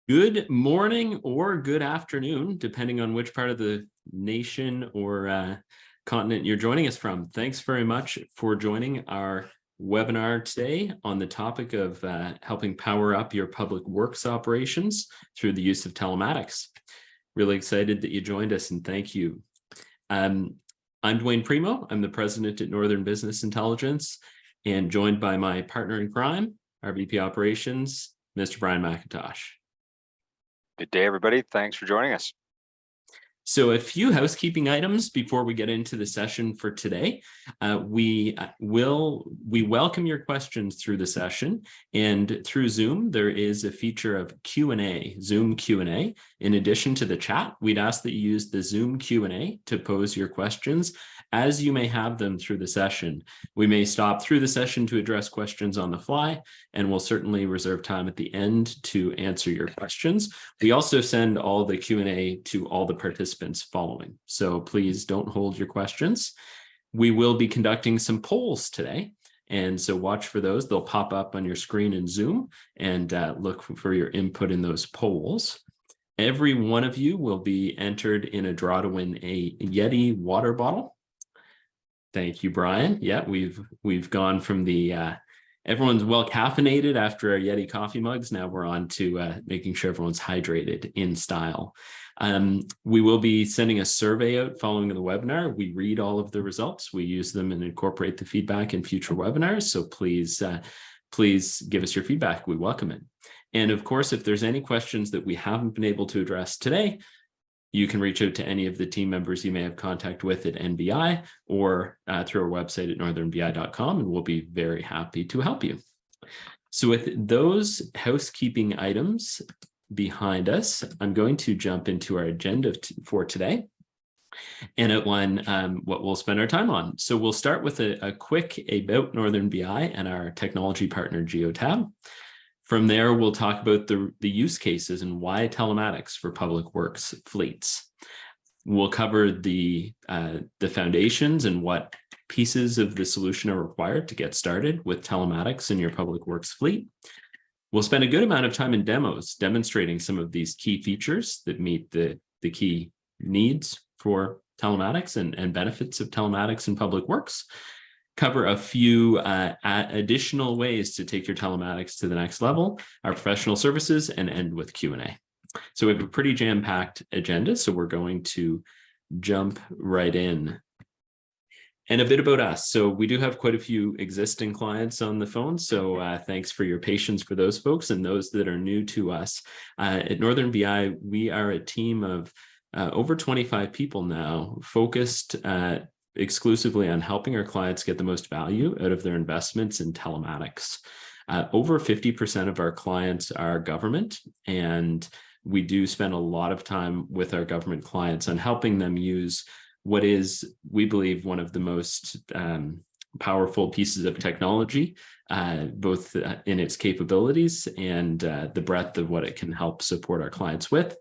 Good morning or good afternoon, depending on which part of the nation or continent you're joining us from. Thanks very much for joining our webinar today on the topic of helping power up your public works operations through the use of telematics. Really excited that you joined us, and thank you. I'm Dwayne Primeau. I'm the president at Northern Business Intelligence, and joined by my partner in crime, our VP Operations, Mr. Brian Mackintosh. Good day, everybody. Thanks for joining us. So a few housekeeping items before we get into the session for today. We welcome your questions through the session, and through Zoom, there is a feature of Q&A, Zoom Q&A. In addition to the chat, we'd ask that you use the Zoom Q&A to pose your questions as you may have them through the session. We may stop through the session to address questions on the fly, and we'll certainly reserve time at the end to answer your questions. We also send all the Q&A to all the participants following, so please don't hold your questions. We will be conducting some polls today, and so watch for those. They'll pop up on your screen in Zoom, and look for your input in those polls. Every one of you will be entered in a draw to win a Yeti water bottle. Thank you, Brian. Yeah, we've gone from the everyone's well caffeinated after our Yeti coffee mugs. Now we're on to making sure everyone's hydrated in style. We will be sending a survey out following the webinar. We read all of the results. We use them and incorporate the feedback in future webinars. So please give us your feedback. We welcome it. And of course, if there's any questions that we haven't been able to address today, you can reach out to any of the team members you may have contact with at NBI or through our website at northernbi.com, and we'll be very happy to help you. So with those housekeeping items behind us, I'm going to jump into our agenda for today and outline what we'll spend our time on. So we'll start with a quick about Northern BI and our technology partner, Geotab. From there, we'll talk about the use cases and why telematics for public works fleets. We'll cover the foundations and what pieces of the solution are required to get started with telematics in your public works fleet. We'll spend a good amount of time in demos demonstrating some of these key features that meet the key needs for telematics and benefits of telematics in public works. Cover a few additional ways to take your telematics to the next level, our professional services, and end with Q&A. So we have a pretty jam-packed agenda, so we're going to jump right in. And a bit about us. So we do have quite a few existing clients on the phone, so thanks for your patience for those folks and those that are new to us. At Northern BI, we are a team of over 25 people now, focused exclusively on helping our clients get the most value out of their investments in telematics. Over 50% of our clients are government, and we do spend a lot of time with our government clients on helping them use what is, we believe, one of the most powerful pieces of technology, both in its capabilities and the breadth of what it can help support our clients with.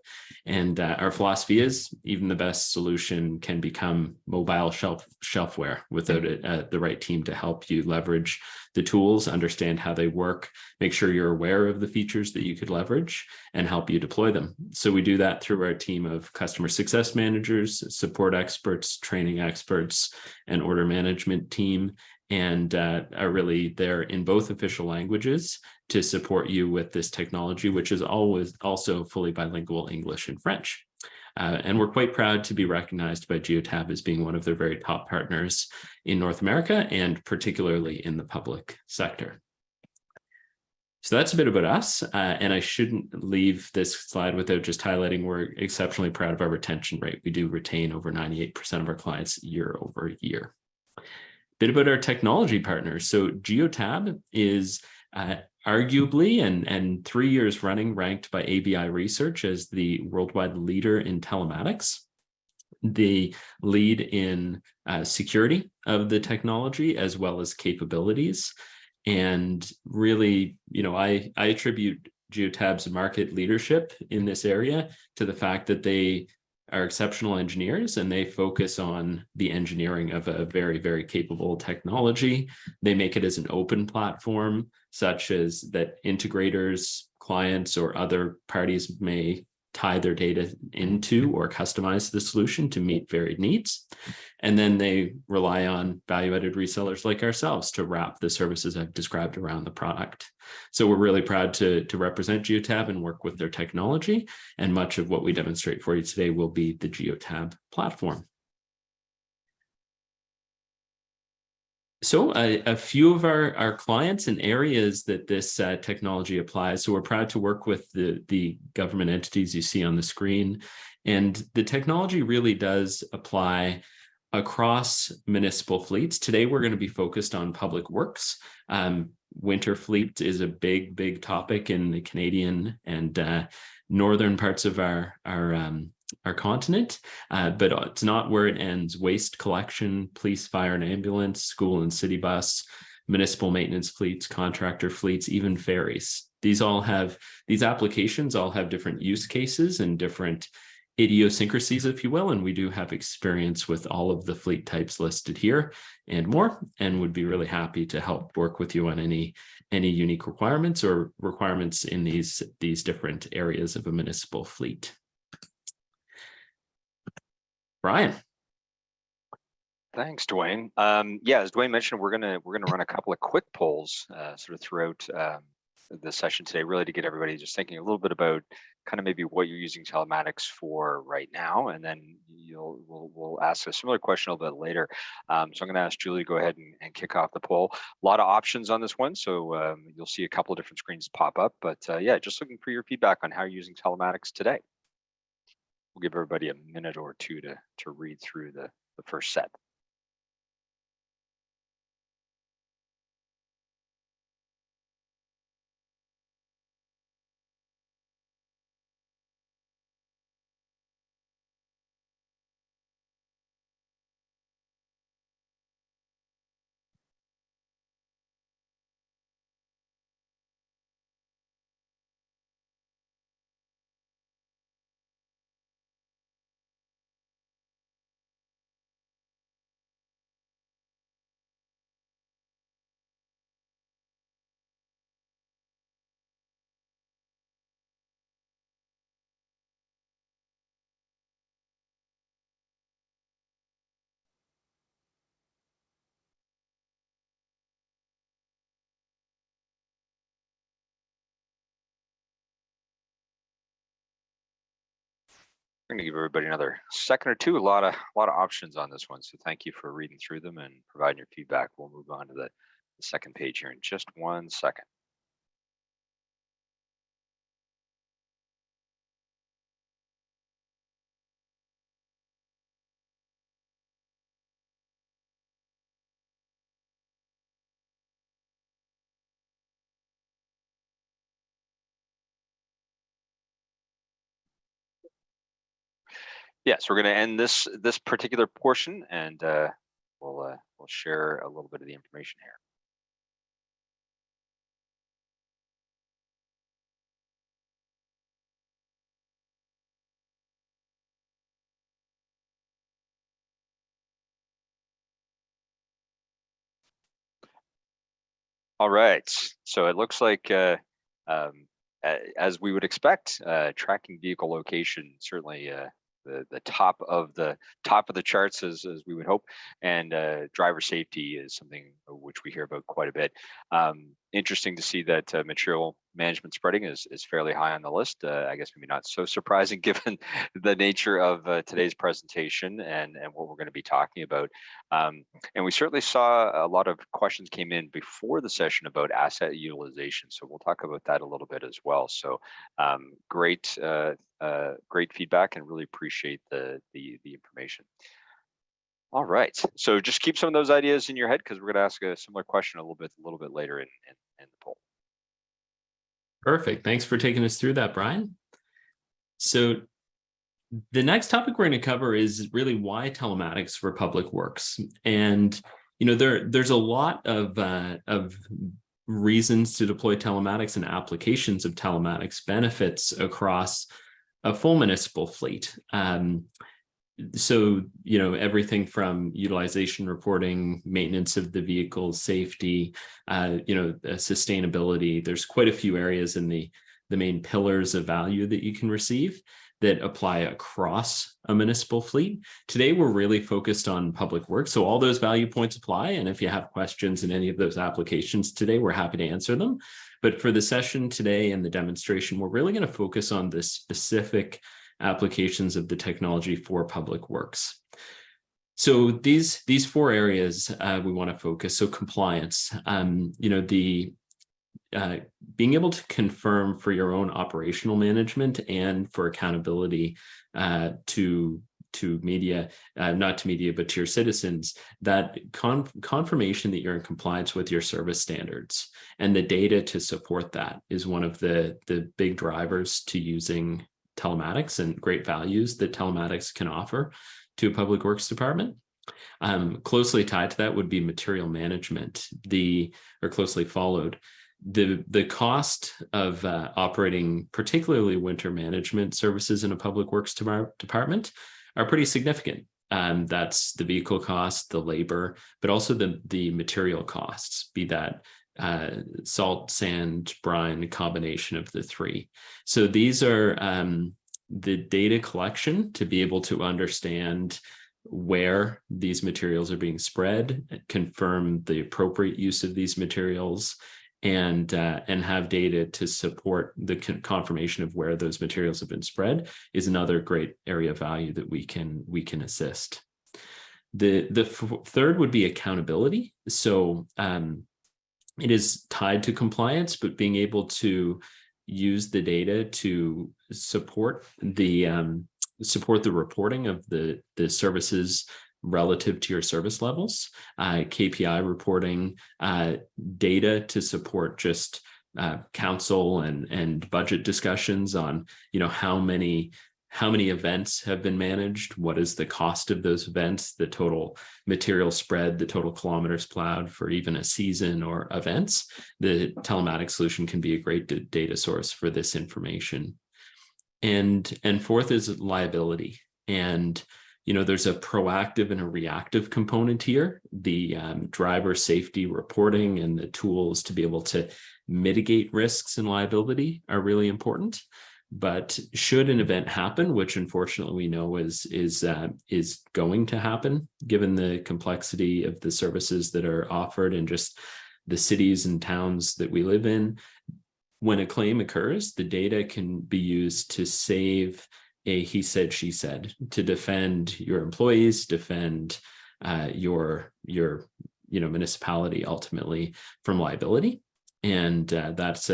And our philosophy is even the best solution can become mobile shelfware without the right team to help you leverage the tools, understand how they work, make sure you're aware of the features that you could leverage, and help you deploy them. So we do that through our team of customer success managers, support experts, training experts, and order management team, and are really there in both official languages to support you with this technology, which is always also fully bilingual English and French. And we're quite proud to be recognized by Geotab as being one of their very top partners in North America, and particularly in the public sector. So that's a bit about us, and I shouldn't leave this slide without just highlighting we're exceptionally proud of our retention rate. We do retain over 98% of our clients year over year. Bit about our technology partners. So Geotab is arguably and 3 years running ranked by ABI Research as the worldwide leader in telematics, the lead in security of the technology as well as capabilities. And really, I attribute Geotab's market leadership in this area to the fact that they are exceptional engineers and they focus on the engineering of a very, very capable technology. They make it as an open platform, such as that integrators, clients or other parties may tie their data into or customize the solution to meet varied needs. And then they rely on value-added resellers like ourselves to wrap the services I've described around the product. So we're really proud to represent Geotab and work with their technology. And much of what we demonstrate for you today will be the Geotab platform. So a few of our clients and areas that this technology applies. So we're proud to work with the government entities you see on the screen. And the technology really does apply across municipal fleets. Today, we're going to be focused on public works. Winter fleet is a big topic in the Canadian and northern parts of our continent, but it's not where it ends. Waste collection, police, fire and ambulance, school and city bus, municipal maintenance fleets, contractor fleets, even ferries. These applications all have different use cases and different idiosyncrasies, if you will, and we do have experience with all of the fleet types listed here and more, and would be really happy to help work with you on any unique requirements or requirements in these different areas of a municipal fleet. Brian. Thanks, Dwayne. Yeah, as Dwayne mentioned, we're gonna run a couple of quick polls sort of throughout the session today, really to get everybody just thinking a little bit about kind of maybe what you're using telematics for right now, and then we'll ask a similar question a little bit later. So I'm going to ask Julie to go ahead and kick off the poll. A lot of options on this one, so you'll see a couple of different screens pop up. But yeah, just looking for your feedback on how you're using telematics today. We'll give everybody a minute or two to read through the first set. We're going to give everybody another second or two. A lot of options on this one, so thank you for reading through them and providing your feedback. We'll move on to the second page here in just 1 second. Yeah, so we're going to end this particular portion, and we'll share a little bit of the information here. All right, so it looks like as we would expect, tracking vehicle location certainly the top of the charts as we would hope, and driver safety is something which we hear about quite a bit. Interesting to see that material management spreading is fairly high on the list. I guess maybe not so surprising given the nature of today's presentation and what we're going to be talking about. And we certainly saw a lot of questions came in before the session about asset utilization. So we'll talk about that a little bit as well. So great feedback, and really appreciate the information. All right, so just keep some of those ideas in your head, because we're going to ask a similar question a little bit later in the poll. Perfect. Thanks for taking us through that, Brian. So the next topic we're going to cover is really why telematics for public works. And there's a lot of reasons to deploy telematics and applications of telematics benefits across a full municipal fleet. So, everything from utilization reporting, maintenance of the vehicles, safety, sustainability. There's quite a few areas in the the main pillars of value that you can receive that apply across a municipal fleet. Today, we're really focused on public works. So all those value points apply. And if you have questions in any of those applications today, we're happy to answer them. But for the session today and the demonstration, we're really going to focus on the specific applications of the technology for public works. So these four areas we want to focus. So compliance, being able to confirm for your own operational management and for accountability to media, not to media, but to your citizens, that confirmation that you're in compliance with your service standards and the data to support that is one of the big drivers to using telematics and great values that telematics can offer to a public works department. Closely tied to that would be material management, or closely followed. The cost of operating particularly winter management services in a public works department are pretty significant. That's the vehicle cost, the labor, but also the material costs, be that salt, sand, brine, combination of the three. So these are the data collection to be able to understand where these materials are being spread, confirm the appropriate use of these materials, and have data to support the confirmation of where those materials have been spread is another great area of value that we can assist. The third would be accountability. So it is tied to compliance, but being able to use the data to support the reporting of the services relative to your service levels, KPI reporting, data to support just council and budget discussions on, how many events have been managed, what is the cost of those events, the total material spread, the total kilometers plowed for even a season or events. The telematics solution can be a great data source for this information. And fourth is liability. And there's a proactive and a reactive component here. The driver safety reporting and the tools to be able to mitigate risks and liability are really important. But should an event happen, which unfortunately we know is going to happen, given the complexity of the services that are offered and just the cities and towns that we live in, when a claim occurs, the data can be used to save a he said, she said, to defend your employees, defend your municipality ultimately from liability. And that's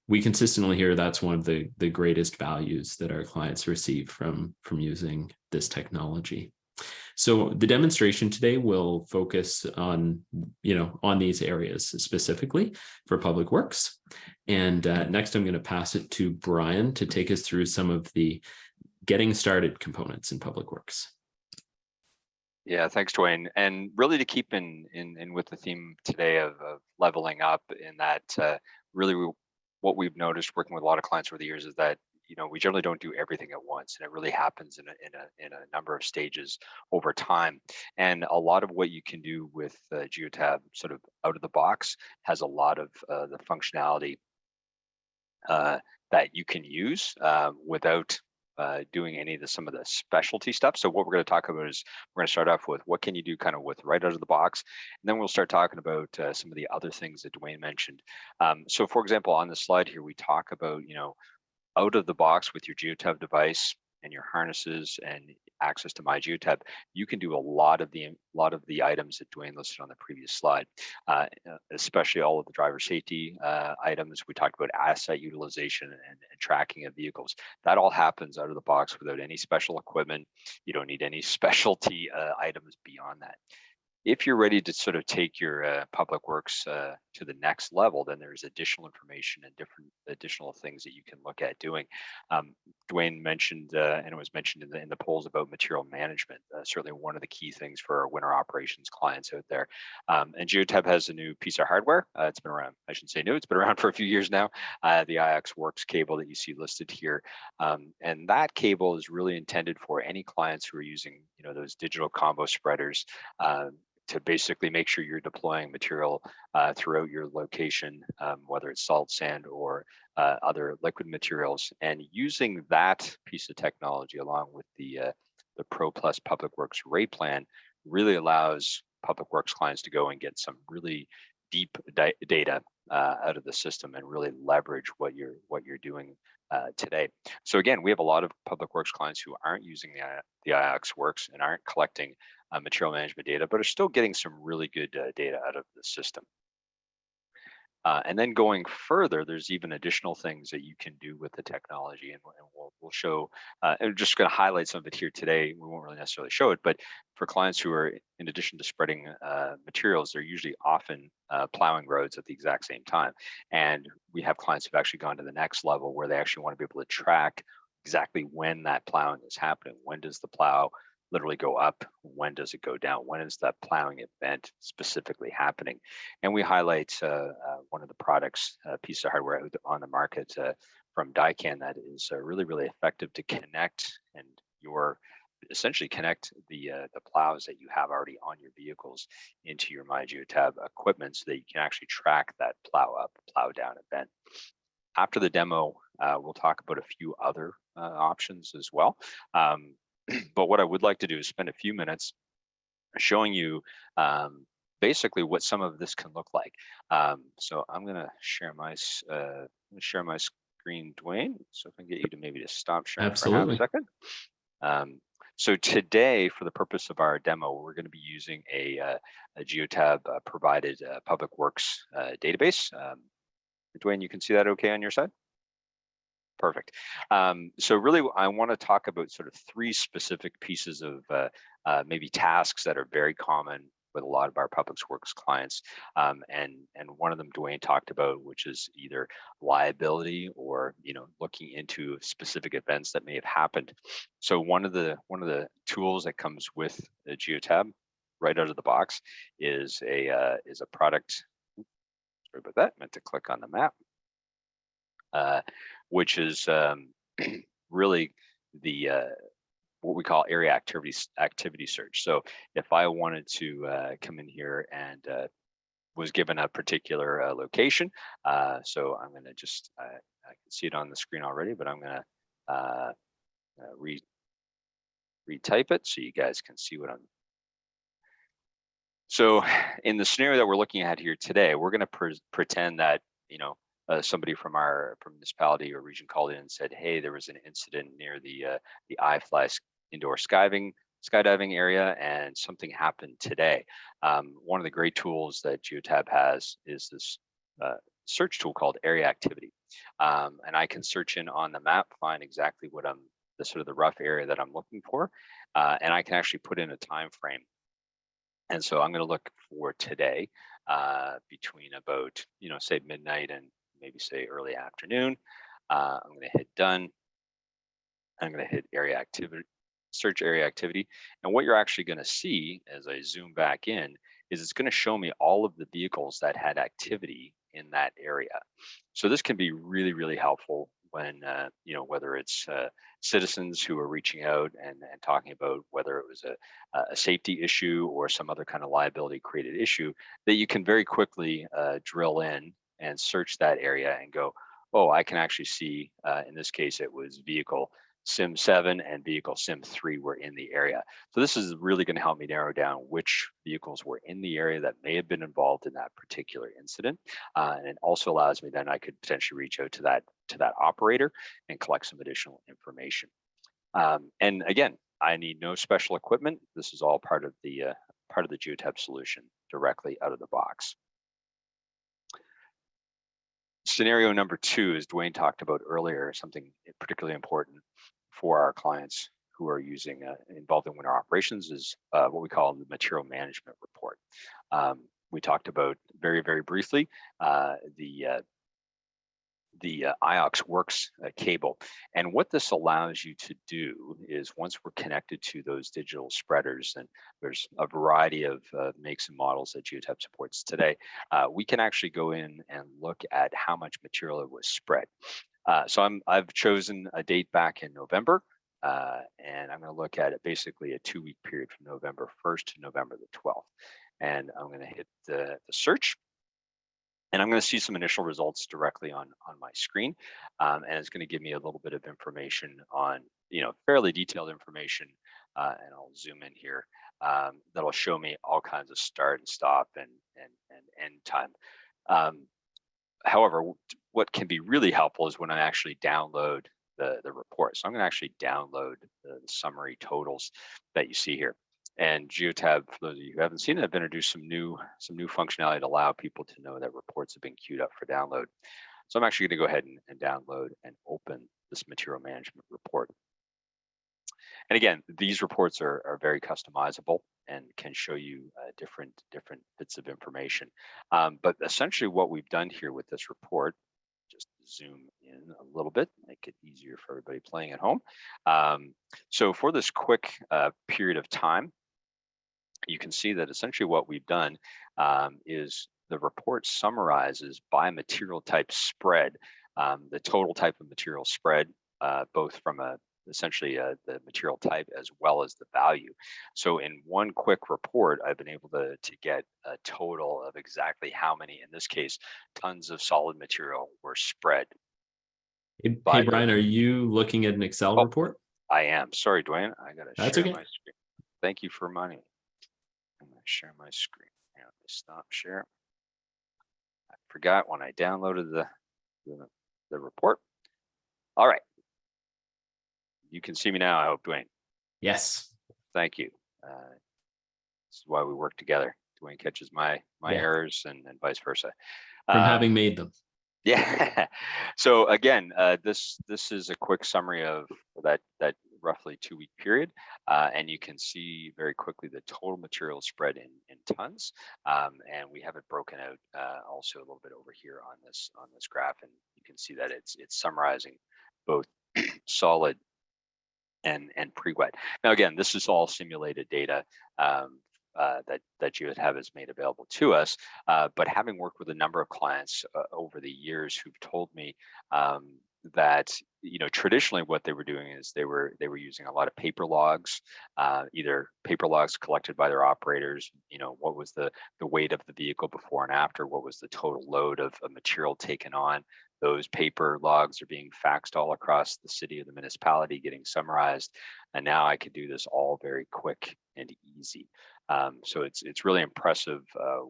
we consistently hear that's one of the greatest values that our clients receive from using this technology. So the demonstration today will focus on these areas specifically for public works. And next, I'm going to pass it to Brian to take us through some of the getting started components in public works. Yeah, thanks, Dwayne. And really to keep in with the theme today of leveling up, in that what we've noticed working with a lot of clients over the years is that we generally don't do everything at once, and it really happens in a number of stages over time. And a lot of what you can do with Geotab sort of out of the box has a lot of the functionality that you can use without doing some of the specialty stuff. So what we're going to talk about is we're going to start off with what can you do kind of with right out of the box, and then we'll start talking about some of the other things that Dwayne mentioned. So for example, on the slide here, we talk about out of the box with your Geotab device and your harnesses and access to My Geotab, you can do a lot of the items that Dwayne listed on the previous slide, especially all of the driver safety items. We talked about asset utilization and tracking of vehicles. That all happens out of the box without any special equipment. You don't need any specialty items beyond that. If you're ready to sort of take your public works to the next level, then there's additional information and different additional things that you can look at doing. Dwayne mentioned, and it was mentioned in the polls about material management, certainly one of the key things for our winter operations clients out there. And Geotab has a new piece of hardware. It's been around, I shouldn't say new, it's been around for a few years now, the IX Works cable that you see listed here. And that cable is really intended for any clients who are using those digital combo spreaders, to basically make sure you're deploying material throughout your location, whether it's salt, sand, or other liquid materials, and using that piece of technology along with the Pro Plus Public Works rate plan really allows public works clients to go and get some really deep data out of the system and really leverage what you're doing today. So again, we have a lot of public works clients who aren't using the IOX Works and aren't collecting material management data, but are still getting some really good data out of the system. And then going further, there's even additional things that you can do with the technology, and we'll show. And I'm just going to highlight some of it here today. We won't really necessarily show it, but for clients who are, in addition to spreading materials, they're usually often plowing roads at the exact same time. And we have clients who've actually gone to the next level where they actually want to be able to track exactly when that plowing is happening. When does the plow literally go up? When does it go down? When is that plowing event specifically happening? And we highlight one of the products, piece of hardware on the market from Daikin that is really, really effective to connect and essentially connect the plows that you have already on your vehicles into your MyGeotab equipment so that you can actually track that plow up, plow down event. After the demo, we'll talk about a few other options as well. But what I would like to do is spend a few minutes showing you basically what some of this can look like. So I'm going to share my screen, Dwayne. So if I can get you to maybe just stop sharing Absolutely. for a half second. So today, for the purpose of our demo, we're going to be using a Geotab provided Public Works database. Dwayne, you can see that okay on your side? Perfect. So really, I want to talk about sort of three specific pieces of maybe tasks that are very common with a lot of our public works clients. And one of them Dwayne talked about, which is either liability or looking into specific events that may have happened. So one of the tools that comes with the Geotab right out of the box is a product. Sorry about that. Meant to click on the map. Which is really the what we call area activity search. So if I wanted to come in here and was given a particular location, so I'm going to just I can see it on the screen already, but I'm going to retype it so you guys can see what I'm. So in the scenario that we're looking at here today, we're going to pretend that somebody from our municipality or region called in and said, "Hey, there was an incident near the iFly indoor skydiving area, and something happened today." One of the great tools that Geotab has is this search tool called Area Activity, and I can search in on the map, find exactly what the rough area that I'm looking for, and I can actually put in a time frame. And so I'm going to look for today between about say midnight and maybe say early afternoon. I'm going to hit done. I'm going to hit area activity, search area activity. And what you're actually going to see as I zoom back in is it's going to show me all of the vehicles that had activity in that area. So this can be really, really helpful when, whether it's citizens who are reaching out and talking about whether it was a safety issue or some other kind of liability created issue, that you can very quickly drill in and search that area and go, oh, I can actually see, in this case, it was vehicle Sim 7 and vehicle Sim 3 were in the area. So this is really going to help me narrow down which vehicles were in the area that may have been involved in that particular incident. And it also allows me then I could potentially reach out to that operator and collect some additional information. And again, I need no special equipment. This is all part of the Geotab solution directly out of the box. Scenario number 2, as Dwayne talked about earlier, something particularly important for our clients who are involved in winter operations is what we call the material management report. We talked about very, very briefly the IOX Works cable. And what this allows you to do is once we're connected to those digital spreaders, and there's a variety of makes and models that Geotab supports today, we can actually go in and look at how much material was spread. So I've chosen a date back in November, and I'm going to look at it basically a 2-week period from November 1st to November the 12th. and I'm going to hit the search. And I'm going to see some initial results directly on my screen, and it's going to give me a little bit of information on, fairly detailed information. And I'll zoom in here. That'll show me all kinds of start and stop and end time. However, what can be really helpful is when I actually download the report. So I'm going to actually download the summary totals that you see here. And GeoTab, for those of you who haven't seen it, I've introduced some new functionality to allow people to know that reports have been queued up for download. So I'm actually going to go ahead and download and open this material management report. And again, these reports are very customizable and can show you different bits of information. But essentially what we've done here with this report, just zoom in a little bit, make it easier for everybody playing at home. So for this quick period of time, you can see that essentially what we've done is the report summarizes by material type spread, the total type of material spread, both from essentially the material type as well as the value. So in one quick report, I've been able to get a total of exactly how many, in this case, tons of solid material were spread. Hey, Brian, are you looking at an Excel report? I am. Sorry, Dwayne. I got to share okay. my screen. Thank you for reminding me. I'm going to share my screen. Here, let me stop share. I forgot when I downloaded the report. All right. You can see me now, I hope, Dwayne. Yes. Thank you. This is why we work together. Dwayne catches my errors and vice versa. From having made them. Yeah. So again, this is a quick summary of that roughly 2-week period, and you can see very quickly the total material spread in tons, and we have it broken out also a little bit over here on this graph, and you can see that it's summarizing both solid and pre-wet. Now again, this is all simulated data that GeoTab has made available to us, but having worked with a number of clients over the years who've told me that traditionally what they were doing is they were using a lot of paper logs, either paper logs collected by their operators, what was the weight of the vehicle before and after, what was the total load of material taken on. Those paper logs are being faxed all across the city or the municipality, getting summarized, and now I can do this all very quick and easy. So it's really impressive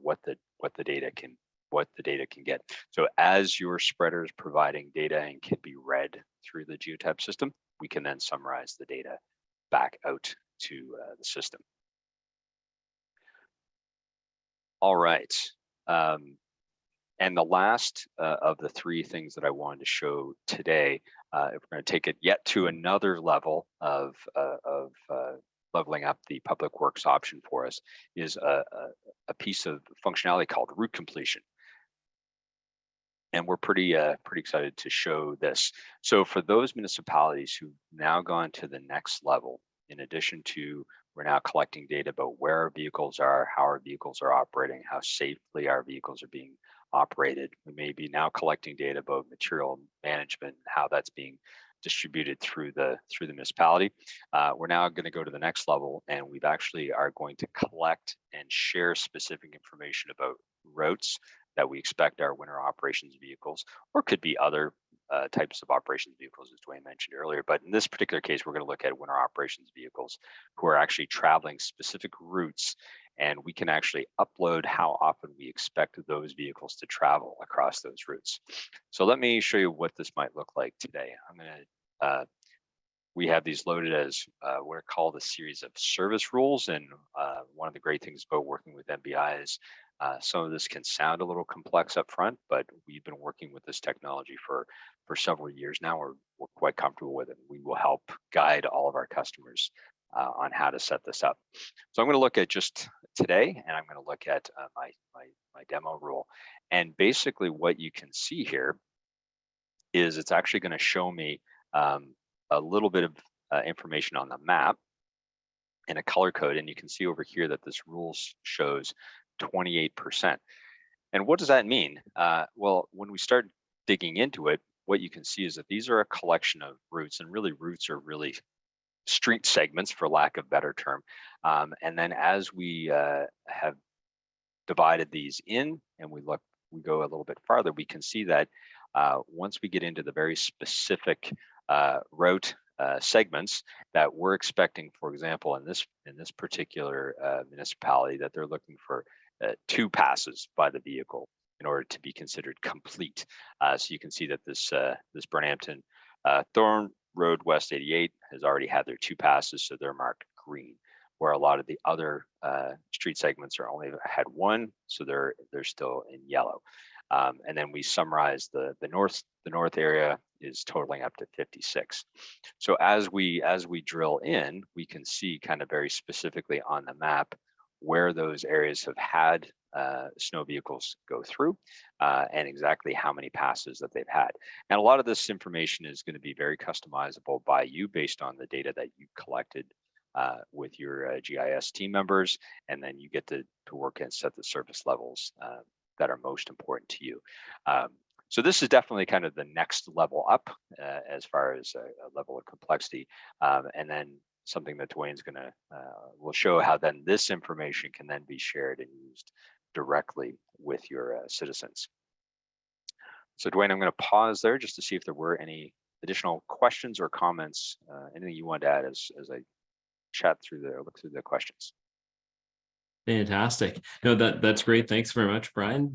what the data can get. So as your spreader is providing data and can be read through the GeoTab system, we can then summarize the data back out to the system. All right. And the last of the 3 things that I wanted to show today, if we're going to take it yet to another level of leveling up the public works option for us, is a piece of functionality called route completion. And we're pretty excited to show this. So for those municipalities who've now gone to the next level, in addition to we're now collecting data about where our vehicles are, how our vehicles are operating, how safely our vehicles are being operated. We may be now collecting data about material management, how that's being distributed through the municipality. We're now going to go to the next level, and we've actually are going to collect and share specific information about routes that we expect our winter operations vehicles, or could be other types of operations vehicles, as Dwayne mentioned earlier. But in this particular case, we're going to look at winter operations vehicles who are actually traveling specific routes, and we can actually upload how often we expect those vehicles to travel across those routes. So let me show you what this might look like today. We have these loaded as what are called a series of service rules, and one of the great things about working with MBI is some of this can sound a little complex up front, but we've been working with this technology for several years now. We're quite comfortable with it. We will help guide all of our customers on how to set this up. So I'm going to look at just today, and I'm going to look at my demo rule. And basically what you can see here is it's actually going to show me a little bit of information on the map and a color code. And you can see over here that this rule shows 28%. And what does that mean? Well, when we start digging into it, what you can see is that these are a collection of routes, and really routes are really street segments, for lack of a better term. And then as we have divided these in and we go a little bit farther, we can see that once we get into the very specific route segments that we're expecting, for example, in this particular municipality, that they're looking for 2 passes by the vehicle in order to be considered complete. So you can see that this Burnhampton Thorn Road West 88 has already had their 2 passes, so they're marked green. Where a lot of the other street segments are only had 1, so they're still in yellow. And then we summarize the north area is totaling up to 56. So as we drill in, we can see kind of very specifically on the map where those areas have had snow vehicles go through and exactly how many passes that they've had. And a lot of this information is going to be very customizable by you based on the data that you collected with your GIS team members, and then you get to work and set the service levels that are most important to you. So this is definitely kind of the next level up as far as a level of complexity, and then something that Dwayne's gonna will show how then this information can then be shared and used directly with your citizens. So Dwayne, I'm going to pause there just to see if there were any additional questions or comments, anything you want to add as I look through the questions. Fantastic. No, that's great. Thanks very much, Brian.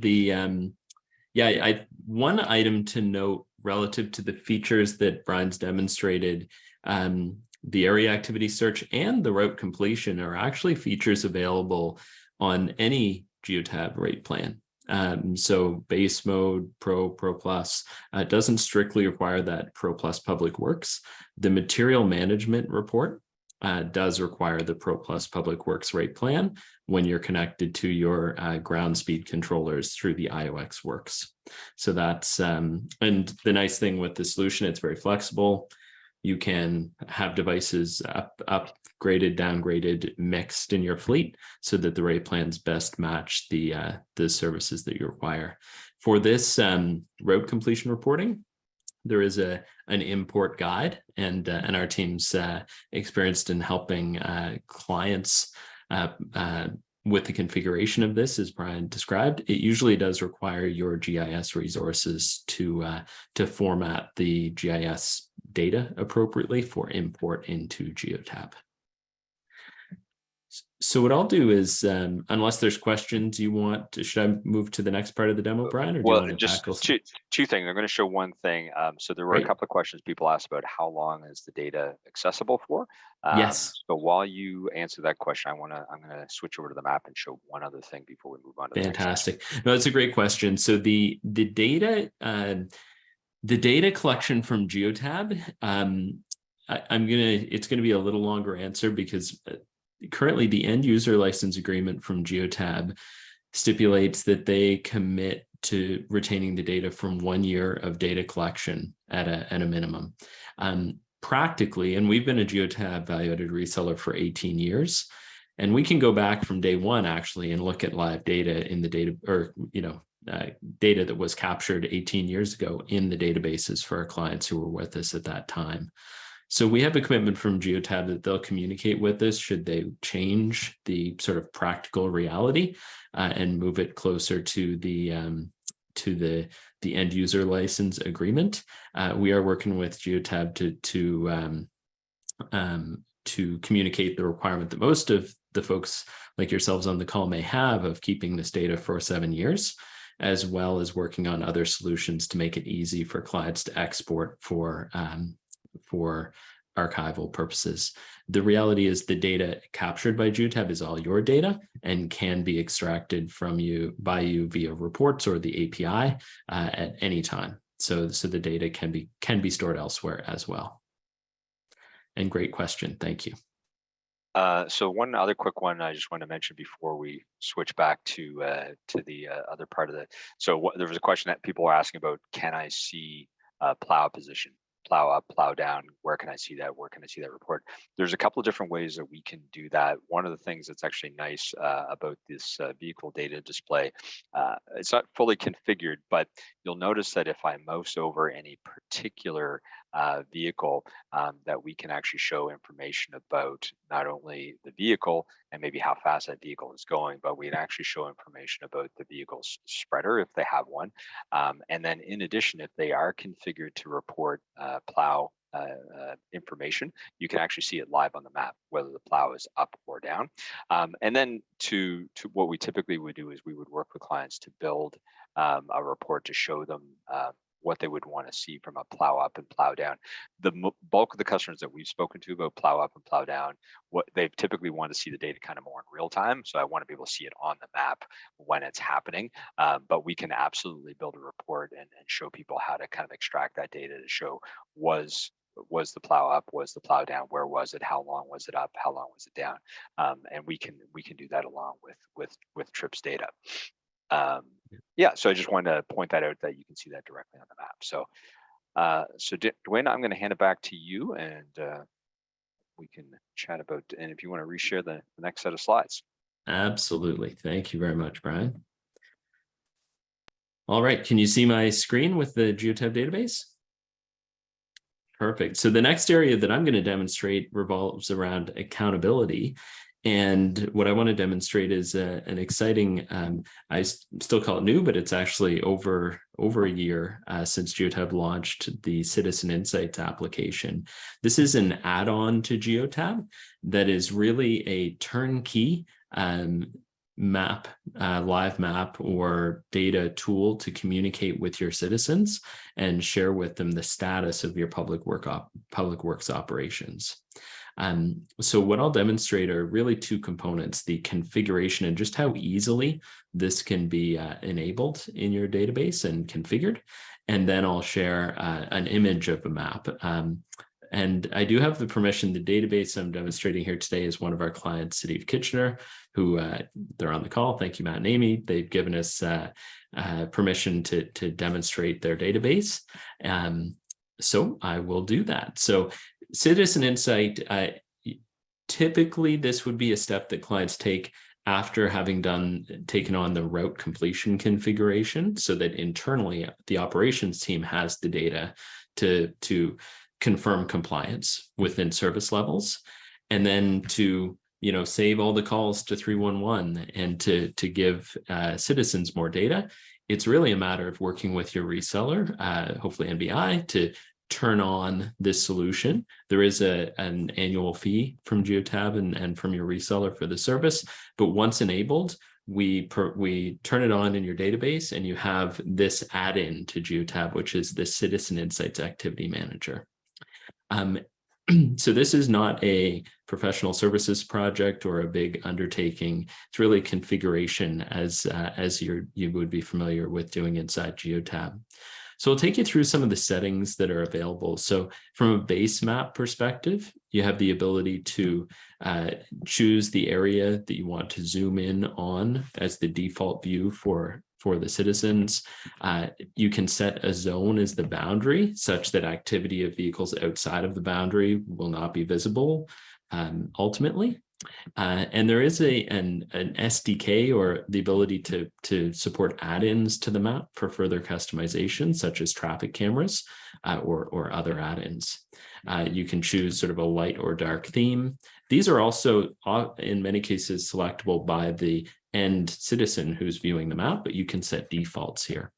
One item to note relative to the features that Brian's demonstrated, the area activity search and the route completion are actually features available on any geotab rate plan. So base mode, Pro Plus, doesn't strictly require that Pro Plus Public Works. The material management report does require the Pro Plus Public Works rate plan when you're connected to your ground speed controllers through the IOX Works. So that's, and the nice thing with the solution, it's very flexible. You can have devices upgraded, downgraded, mixed in your fleet so that the rate plans best match the services that you require. For this road completion reporting, there is an import guide, and our team's experienced in helping clients with the configuration of this, as Brian described. It usually does require your GIS resources to format the GIS data appropriately for import into Geotab. So what I'll do is, unless there's questions you want, should I move to the next part of the demo, Brian? Or do you want to just tackle two things. I'm going to show one thing. So there were a couple of questions people asked about how long is the data accessible for. Yes. So while you answer that question, I'm going to switch over to the map and show one other thing before we move on to the next Fantastic. No, that's a great question. So the data collection from Geotab, it's going to be a little longer answer because currently the end user license agreement from Geotab stipulates that they commit to retaining the data from 1 year of data collection at a minimum. Practically, and we've been a Geotab value-added reseller for 18 years, and we can go back from day one actually and look at live data in the data, or data that was captured 18 years ago in the databases for our clients who were with us at that time. So we have a commitment from Geotab that they'll communicate with us should they change the sort of practical reality and move it closer to the end user license agreement. We are working with Geotab to communicate the requirement that most of the folks like yourselves on the call may have of keeping this data for 7 years, as well as working on other solutions to make it easy for clients to export for archival purposes. The reality is the data captured by Geotab is all your data and can be extracted by you via reports or the API at any time. So the data can be stored elsewhere as well. And great question, thank you. So one other quick one I just want to mention before we switch back to the other part of the. So there was a question that people were asking about: can I see plow position? Plow up, plow down, where can I see that? Where can I see that report? There's a couple of different ways that we can do that. One of the things that's actually nice about this vehicle data display, it's not fully configured, but you'll notice that if I mouse over any particular vehicle, that we can actually show information about not only the vehicle and maybe how fast that vehicle is going, but we can actually show information about the vehicle's spreader if they have one. And then in addition, if they are configured to report plow information, you can actually see it live on the map, whether the plow is up or down. And then to what we typically would do is we would work with clients to build a report to show them what they would want to see from a plow up and plow down. The bulk of the customers that we've spoken to about plow up and plow down, what they typically want to see the data kind of more in real time. So I want to be able to see it on the map when it's happening. But we can absolutely build a report and show people how to kind of extract that data to show was the plow up, was the plow down, where was it, how long was it up, how long was it down, and we can do that along with trips data. Yeah, so I just wanted to point that out, that you can see that directly on the map. So Dwayne, I'm going to hand it back to you, and we can chat about, and if you want to reshare the next set of slides. Absolutely. Thank you very much, Brian. All right, can you see my screen with the Geotab database? Perfect. So the next area that I'm going to demonstrate revolves around accountability. And what I want to demonstrate is an exciting, I still call it new, but it's actually over a year since Geotab launched the Citizen Insights application. This is an add-on to Geotab that is really a turnkey live map or data tool to communicate with your citizens and share with them the status of your public works operations. So what I'll demonstrate are really two components: the configuration and just how easily this can be enabled in your database and configured. And then I'll share an image of a map. And I do have the permission. The database I'm demonstrating here today is one of our clients, City of Kitchener, who they're on the call. Thank you, Matt and Amy. They've given us permission to demonstrate their database. So I will do that. So Citizen Insight, typically this would be a step that clients take after having taken on the route completion configuration, so that internally the operations team has the data to confirm compliance within service levels, and then to save all the calls to 311 and to give citizens more data. It's really a matter of working with your reseller, hopefully NBI, to turn on this solution. There is an annual fee from Geotab and from your reseller for the service, but once enabled, we turn it on in your database, and you have this add-in to Geotab, which is the Citizen Insights Activity Manager. So this is not a professional services project or a big undertaking. It's really configuration as you would be familiar with doing inside Geotab. So I'll take you through some of the settings that are available. So from a base map perspective, you have the ability to choose the area that you want to zoom in on as the default view for the citizens. You can set a zone as the boundary, such that activity of vehicles outside of the boundary will not be visible ultimately. And there is an SDK, or the ability to support add-ins to the map for further customization, such as traffic cameras or other add-ins. You can choose sort of a light or dark theme. These are also, in many cases, selectable by the end citizen who's viewing the map, but you can set defaults here.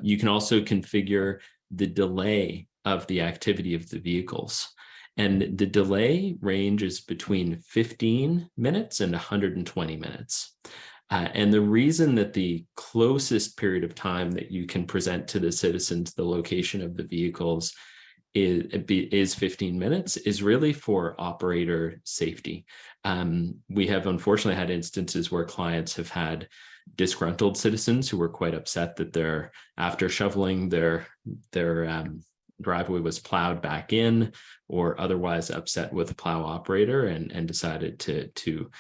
You can also configure the delay of the activity of the vehicles. And the delay ranges between 15 minutes and 120 minutes. And the reason that the closest period of time that you can present to the citizens the location of the vehicles is 15 minutes is really for operator safety. We have unfortunately had instances where clients have had disgruntled citizens who were quite upset that after shoveling their driveway was plowed back in, or otherwise upset with the plow operator and decided to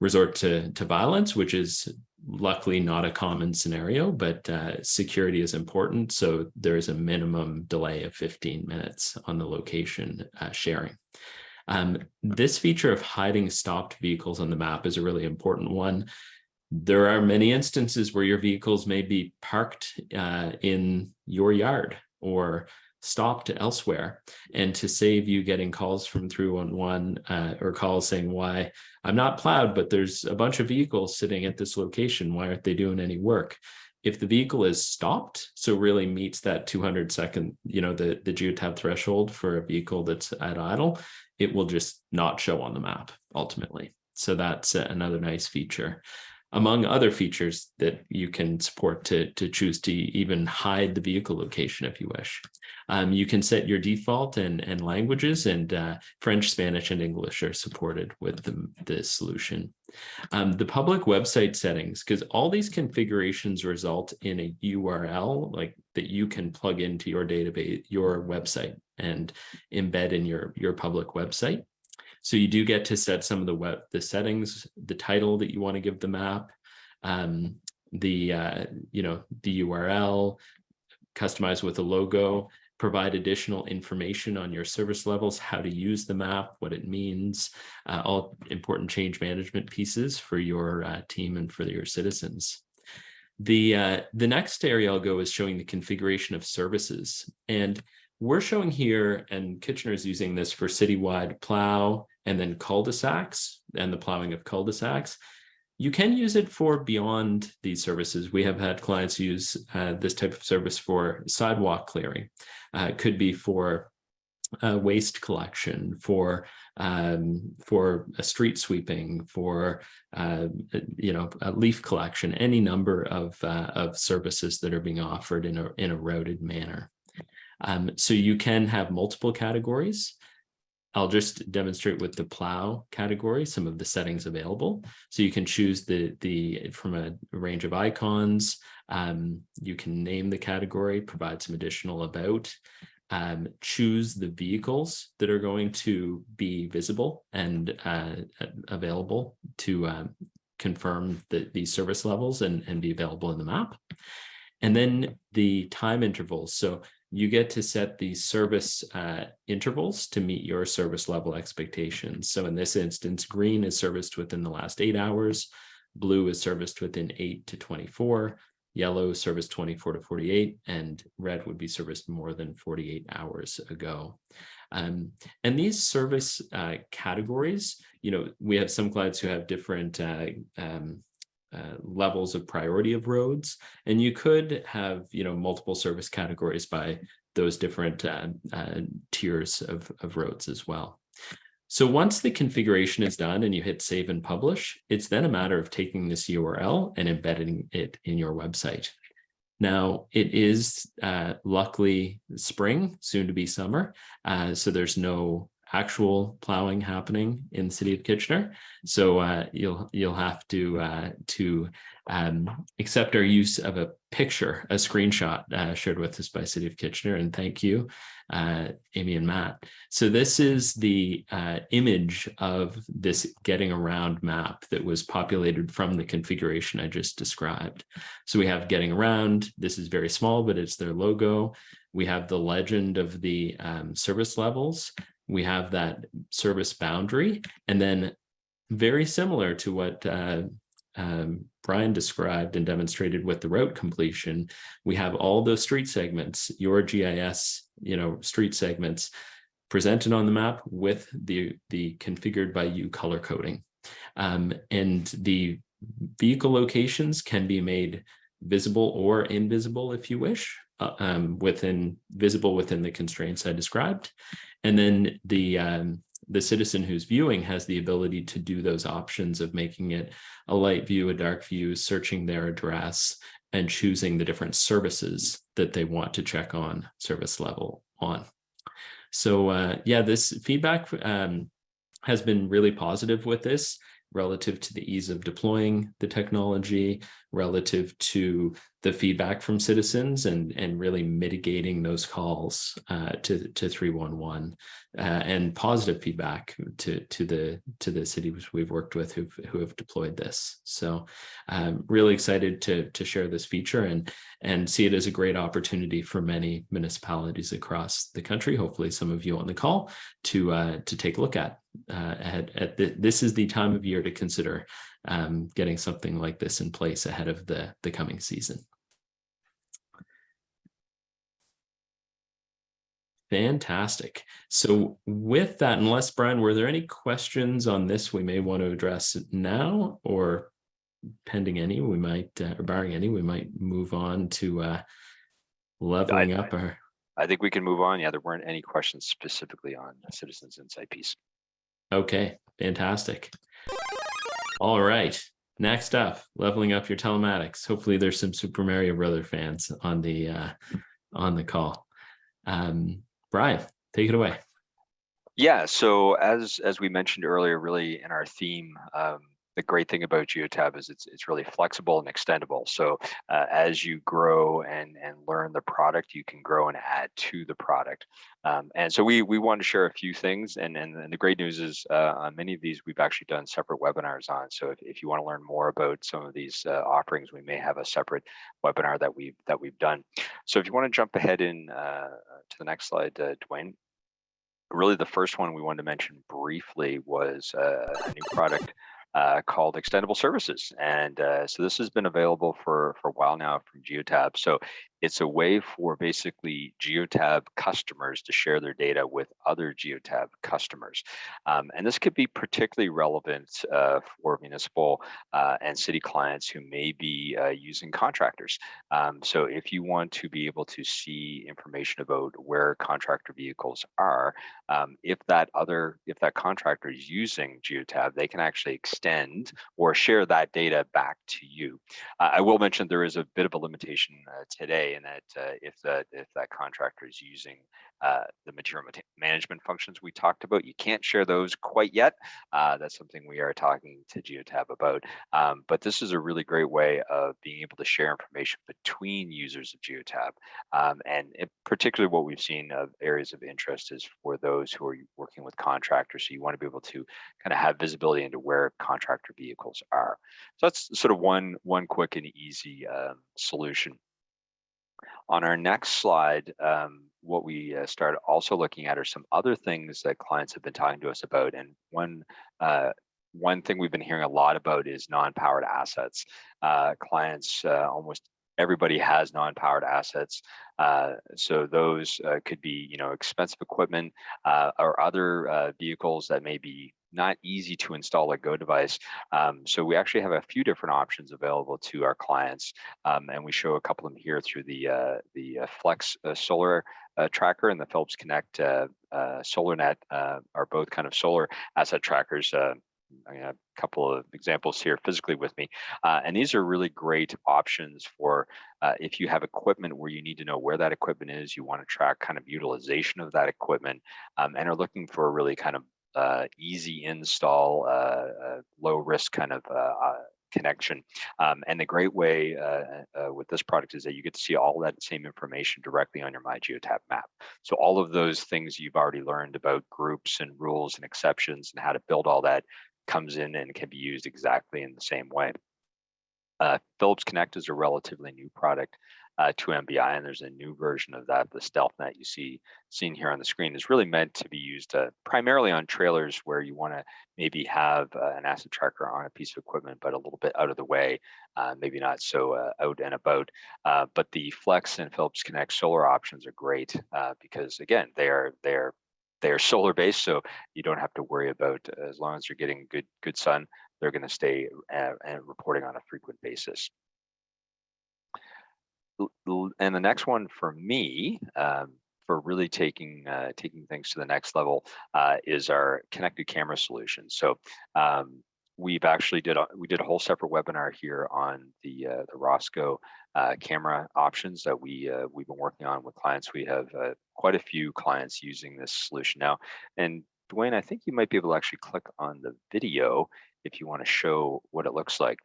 resort to violence, which is luckily not a common scenario, but security is important. So there is a minimum delay of 15 minutes on the location sharing. This feature of hiding stopped vehicles on the map is a really important one. There are many instances where your vehicles may be parked in your yard, or stopped elsewhere. And to save you getting calls from 311 or calls saying, why I'm not plowed, but there's a bunch of vehicles sitting at this location, why aren't they doing any work? If the vehicle is stopped, so really meets that 200-second, the geotab threshold for a vehicle that's at idle, it will just not show on the map ultimately. So that's another nice feature, among other features that you can support to choose to even hide the vehicle location if you wish. You can set your default and languages, and French, Spanish, and English are supported with the solution. The public website settings, because all these configurations result in a URL like that you can plug into your database, your website, and embed in your public website. So you do get to set some of the settings, the title that you want to give the map, the URL, customize with a logo, provide additional information on your service levels, how to use the map, what it means, all important change management pieces for your team and for your citizens. The next area I'll go is showing the configuration of services. And we're showing here, and Kitchener's using this for citywide plow and then cul-de-sacs and the plowing of cul-de-sacs. You can use it for beyond these services. We have had clients use this type of service for sidewalk clearing. It could be for waste collection, for a street sweeping, for a leaf collection, any number of services that are being offered in a routed manner. So you can have multiple categories. I'll just demonstrate with the plow category some of the settings available. So you can choose from a range of icons. You can name the category, provide some additional about, choose the vehicles that are going to be visible and available to confirm these service levels and be available in the map. And then the time intervals. So you get to set these service intervals to meet your service level expectations. So in this instance, green is serviced within the last 8 hours, blue is serviced within 8 to 24, yellow is serviced 24 to 48, and red would be serviced more than 48 hours ago. And these service categories, we have some clients who have different levels of priority of roads, and you could have multiple service categories by those different tiers of roads as well. So once the configuration is done and you hit save and publish, it's then a matter of taking this URL and embedding it in your website. Now it is luckily spring, soon to be summer, so there's no actual plowing happening in the city of Kitchener. So you'll have to accept our use of a picture, a screenshot shared with us by City of Kitchener, and thank you, Amy and Matt. So this is the image of this getting around map that was populated from the configuration I just described. So we have getting around. This is very small, but it's their logo. We have the legend of the service levels. We have that service boundary, and then very similar to what Brian described and demonstrated with the route completion, we have all those street segments, your GIS, street segments presented on the map with the configured by you color coding. And the vehicle locations can be made visible or invisible if you wish, visible within the constraints I described. And then the citizen who's viewing has the ability to do those options of making it a light view, a dark view, searching their address, and choosing the different services that they want to check on service level on. So this feedback has been really positive with this, relative to the ease of deploying the technology, relative to the feedback from citizens, and really mitigating those calls to 311, and positive feedback to the cities we've worked with who have deployed this. So really excited to share this feature and see it as a great opportunity for many municipalities across the country. Hopefully some of you on the call to take a look at. This is the time of year to consider getting something like this in place ahead of the coming season. Fantastic. So with that, unless Brian, were there any questions on this we may want to address now, or pending any, we might, or barring any, we might move on to leveling up our. I think we can move on. Yeah, there weren't any questions specifically on the Citizens Insight piece. Okay, fantastic. All right. Next up, leveling up your telematics. Hopefully there's some Super Mario Brother fans on the call. Brian, take it away. Yeah, so as we mentioned earlier, really in our theme, the great thing about Geotab is it's really flexible and extendable. So as you grow and learn the product, you can grow and add to the product. And so we want to share a few things, and the great news is on many of these we've actually done separate webinars on. So if you want to learn more about some of these offerings, we may have a separate webinar that we've done. So if you want to jump ahead in to the next slide, Dwayne. Really, the first one we wanted to mention briefly was a new product called Extendable Services. And so this has been available for a while now from Geotab. So it's a way for basically Geotab customers to share their data with other Geotab customers. And this could be particularly relevant for municipal and city clients who may be using contractors. So if you want to be able to see information about where contractor vehicles are, if that contractor is using Geotab, they can actually extend or share that data back to you. I will mention there is a bit of a limitation today in that if that contractor is using the material management functions we talked about, you can't share those quite yet. That's something we are talking to Geotab about. But this is a really great way of being able to share information between users of Geotab. And particularly what we've seen of areas of interest is for those who are working with contractors. So you want to be able to kind of have visibility into where contractor vehicles are. So that's sort of one quick and easy solution. On our next slide, what we started also looking at are some other things that clients have been talking to us about. And one thing we've been hearing a lot about is non-powered assets. Clients, almost everybody has non-powered assets. So those could be, expensive equipment or other vehicles that may be not easy to install a Go device. So we actually have a few different options available to our clients, and we show a couple of them here through the Flex Solar tracker and the Philips Connect SolarNet are both kind of solar asset trackers. I have a couple of examples here physically with me. And these are really great options for if you have equipment where you need to know where that equipment is, you want to track kind of utilization of that equipment, and are looking for a really kind of easy install, low risk kind of connection. And the great way with this product is that you get to see all that same information directly on your My Geotab map. So all of those things you've already learned about groups and rules and exceptions and how to build all that comes in and can be used exactly in the same way. Philips Connect is a relatively new product to MBI, and there's a new version of that. The StealthNet you seen here on the screen is really meant to be used primarily on trailers where you want to maybe have an asset tracker on a piece of equipment, but a little bit out of the way, maybe not so out and about. But the Flex and Philips Connect solar options are great because again, they're solar based, so you don't have to worry about as long as you're getting good sun, they're going to stay and reporting on a frequent basis. And the next one for me, for really taking things to the next level, is our connected camera solution. So we've actually we did a whole separate webinar here on the Rosco camera options that we've been working on with clients. We have quite a few clients using this solution now. And Dwayne, I think you might be able to actually click on the video if you want to show what it looks like.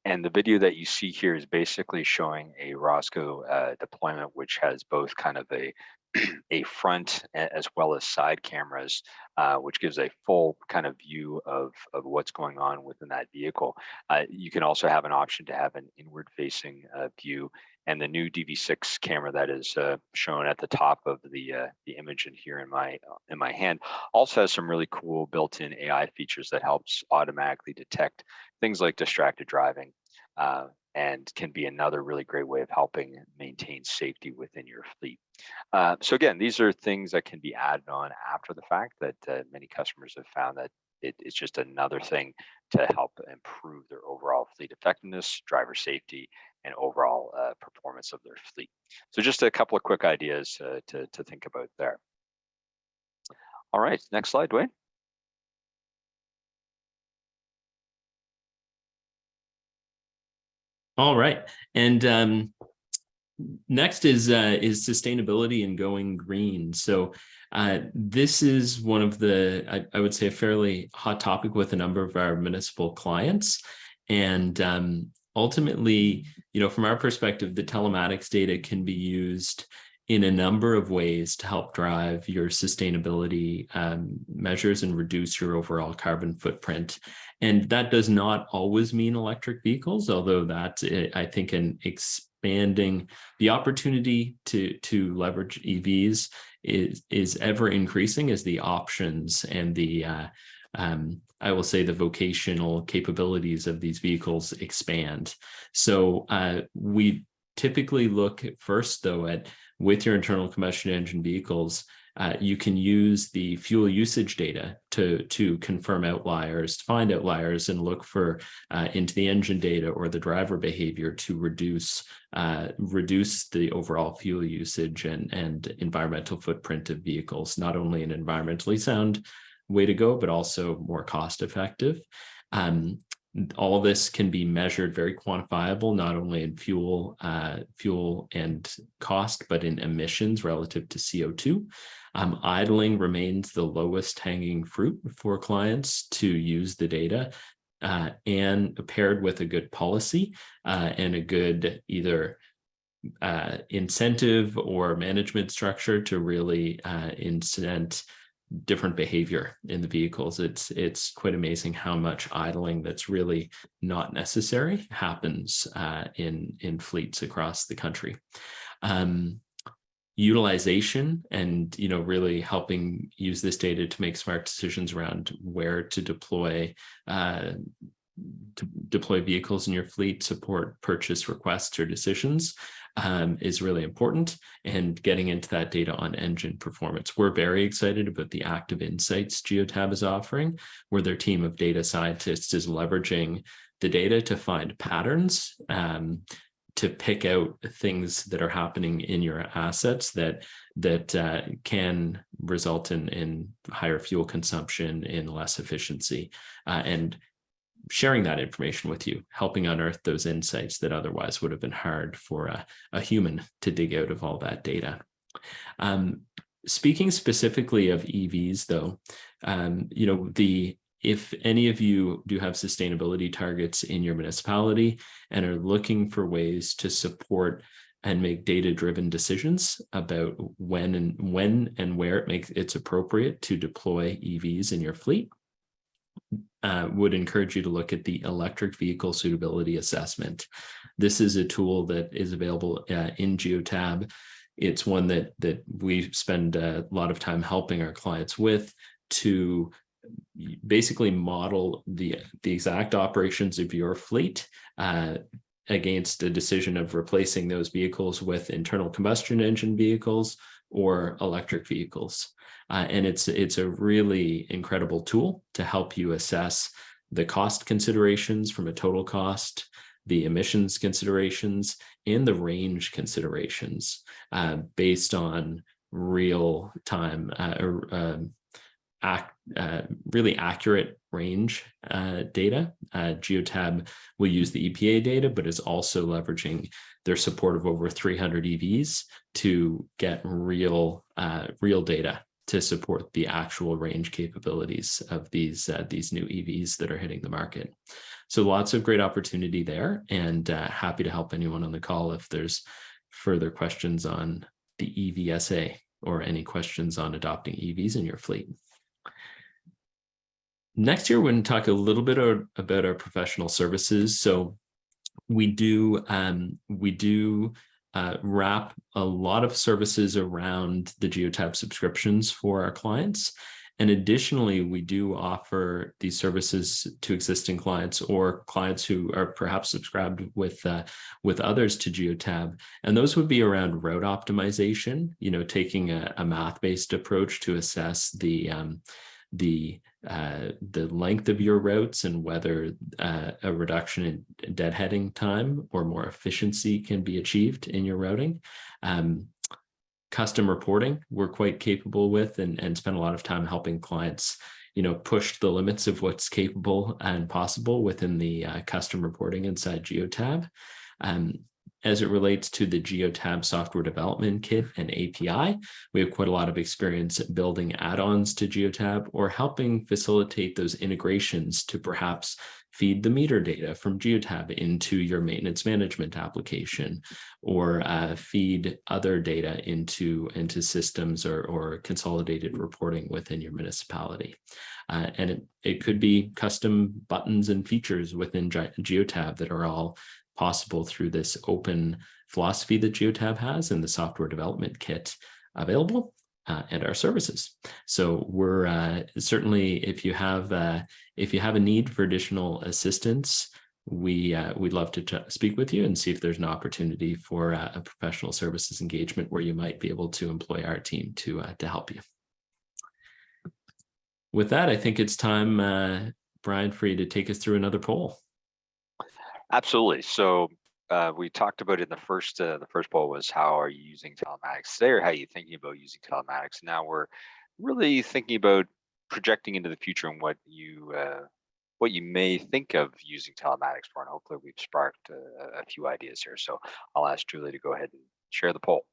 And the video that you see here is basically showing a Rosco deployment, which has both kind of a front as well as side cameras, which gives a full kind of view of what's going on within that vehicle. You can also have an option to have an inward facing view, and the new DV6 camera that is shown at the top of the image in here in my hand also has some really cool built-in AI features that helps automatically detect things like distracted driving. and can be another really great way of helping maintain safety within your fleet. So again, these are things that can be added on after the fact that many customers have found that it's just another thing to help improve their overall fleet effectiveness, driver safety, and overall performance of their fleet. So just a couple of quick ideas to think about there. All right, next slide, Dwayne. All right. And next is sustainability and going green. So this is one of the, I would say, a fairly hot topic with a number of our municipal clients. And ultimately, from our perspective, the telematics data can be used in a number of ways to help drive your sustainability measures and reduce your overall carbon footprint. And that does not always mean electric vehicles, although that's, I think, an expanding the opportunity to leverage EVs is ever increasing as the options and the I will say the vocational capabilities of these vehicles expand. So we typically look first, though, at with your internal combustion engine vehicles, you can use the fuel usage data to confirm outliers, to find outliers, and look for into the engine data or the driver behavior to reduce the overall fuel usage and environmental footprint of vehicles. Not only an environmentally sound way to go, but also more cost effective. All this can be measured very quantifiable, not only in fuel and cost, but in emissions relative to CO2. Idling remains the lowest hanging fruit for clients to use the data, and paired with a good policy and a good either incentive or management structure to really incent different behavior in the vehicles. It's quite amazing how much idling that's really not necessary happens in fleets across the country. Utilization and really helping use this data to make smart decisions around where to deploy vehicles in your fleet, support purchase requests or decisions is really important, and getting into that data on engine performance. We're very excited about the active insights Geotab is offering, where their team of data scientists is leveraging the data to find patterns, to pick out things that are happening in your assets that can result in higher fuel consumption, in less efficiency, and sharing that information with you, helping unearth those insights that otherwise would have been hard for a human to dig out of all that data. Speaking specifically of EVs, though, if any of you do have sustainability targets in your municipality and are looking for ways to support and make data-driven decisions about when and where it's appropriate to deploy EVs in your fleet, would encourage you to look at the electric vehicle suitability assessment. This is a tool that is available in Geotab. It's one that we spend a lot of time helping our clients with to basically model the exact operations of your fleet against a decision of replacing those vehicles with internal combustion engine vehicles or electric vehicles. And it's a really incredible tool to help you assess the cost considerations from a total cost, the emissions considerations, and the range considerations based on real time, really accurate range data. Geotab will use the EPA data, but is also leveraging their support of over 300 EVs to get real data to support the actual range capabilities of these new EVs that are hitting the market. So lots of great opportunity there, and happy to help anyone on the call if there's further questions on the EVSA or any questions on adopting EVs in your fleet. Next year, we're going to talk a little bit about our professional services. So we do wrap a lot of services around the Geotab subscriptions for our clients. And additionally, we do offer these services to existing clients or clients who are perhaps subscribed with others to Geotab. And those would be around route optimization, taking a math-based approach to assess the length of your routes and whether a reduction in deadheading time or more efficiency can be achieved in your routing. Custom reporting, we're quite capable with and spend a lot of time helping clients, push the limits of what's capable and possible within the custom reporting inside Geotab. As it relates to the Geotab software development kit and API, we have quite a lot of experience at building add-ons to Geotab or helping facilitate those integrations to perhaps feed the meter data from Geotab into your maintenance management application, or feed other data into systems or consolidated reporting within your municipality. And it could be custom buttons and features within Geotab that are all possible through this open philosophy that Geotab has and the software development kit available and our services. So we're certainly, if you have a need for additional assistance, we'd love to speak with you and see if there's an opportunity for a professional services engagement where you might be able to employ our team to help you. With that, I think it's time, Brian, for you to take us through another poll. Absolutely. So we talked about in the first poll was how are you using telematics today, or how are you thinking about using telematics? Now we're really thinking about projecting into the future and what you may think of using telematics for, and hopefully we've sparked a few ideas here. So I'll ask Julie to go ahead and share the poll.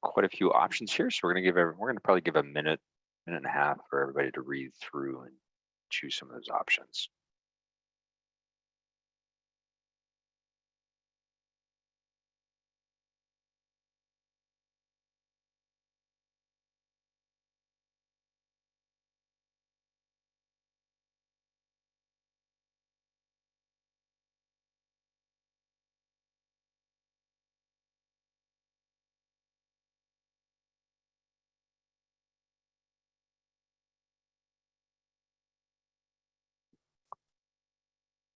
Quite a few options here, so we're going to probably give a minute and a half for everybody to read through and choose some of those options.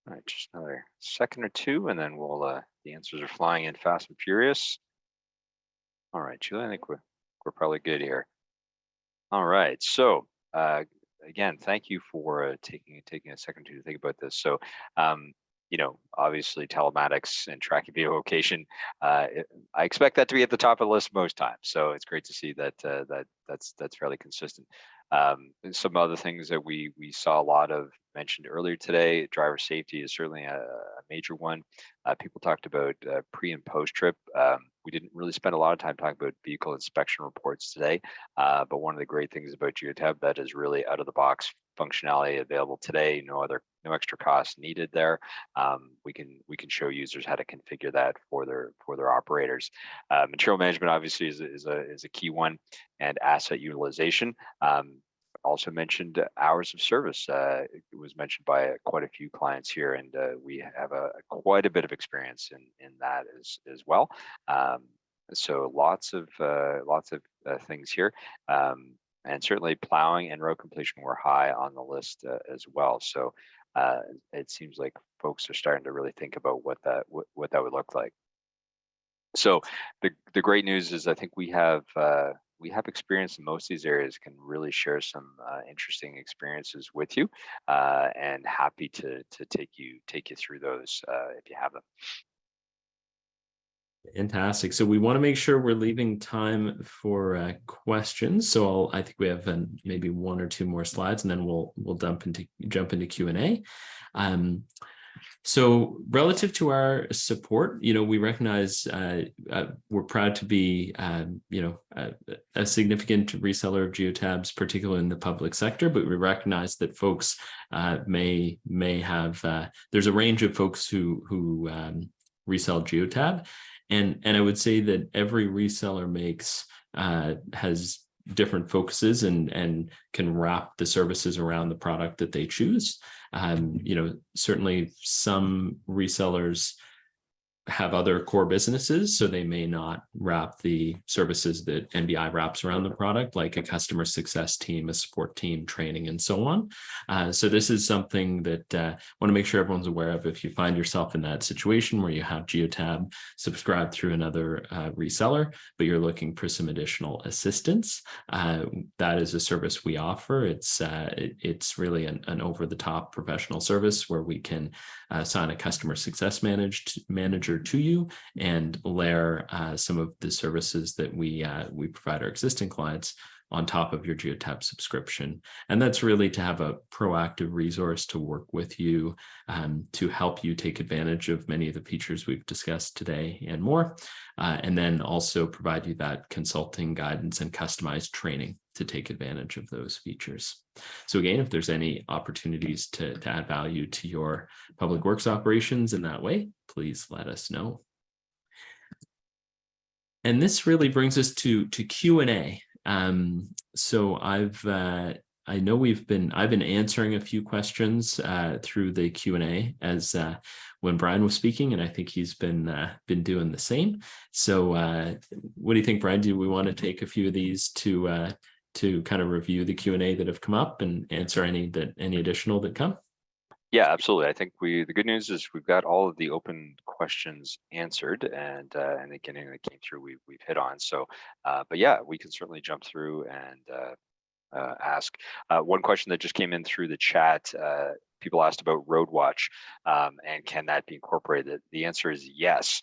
All right, just another second or two, and then we'll the answers are flying in fast and furious. All right, Julie, I think we're probably good here. All right, so again, thank you for taking a second to think about this. So, obviously telematics and tracking vehicle location, I expect that to be at the top of the list most times. So it's great to see that that's fairly consistent. And some other things that we saw a lot of mentioned earlier today, driver safety is certainly a major one. People talked about pre and post trip. We didn't really spend a lot of time talking about vehicle inspection reports today, but one of the great things about Geotab that is really out of the box functionality available today, no extra cost needed there. We can show users how to configure that for their operators. Material management obviously is a key one, and asset utilization. Also mentioned hours of service. It was mentioned by quite a few clients here, and we have quite a bit of experience in that as well. So lots of things here. And certainly plowing and road completion were high on the list as well. So it seems like folks are starting to really think about what that would look like. So the great news is I think we have experience in most of these areas, can really share some interesting experiences with you, and happy to take you through those if you have them. Fantastic. So we want to make sure we're leaving time for questions. So I think we have maybe one or two more slides, and then we'll jump into Q&A. So relative to our support, we recognize we're proud to be, a significant reseller of geotabs, particularly in the public sector, but we recognize that folks may have, there's a range of folks who resell geotab. And I would say that every reseller has different focuses and can wrap the services around the product that they choose. Certainly some resellers have other core businesses, so they may not wrap the services that NBI wraps around the product, like a customer success team, a support team, training, and so on. So this is something that I want to make sure everyone's aware of. If you find yourself in that situation where you have Geotab subscribed through another reseller, but you're looking for some additional assistance, that is a service we offer. It's really an over-the-top professional service where we can assign a customer success manager to you and layer some of the services that we provide our existing clients on top of your Geotab subscription. And that's really to have a proactive resource to work with you to help you take advantage of many of the features we've discussed today and more. And then also provide you that consulting guidance and customized training to take advantage of those features. So again, if there's any opportunities to add value to your public works operations in that way, please let us know. And this really brings us to Q&A. So I've been answering a few questions through the Q&A as when Brian was speaking, and I think he's been doing the same. So what do you think, Brian? Do we want to take a few of these to kind of review the Q&A that have come up and answer any additional that come? Yeah, absolutely. I think the good news is we've got all of the open questions answered, and again, that came through, we've hit on. So, but yeah, we can certainly jump through and ask. One question that just came in through the chat, people asked about Road Watch, and can that be incorporated? The answer is yes.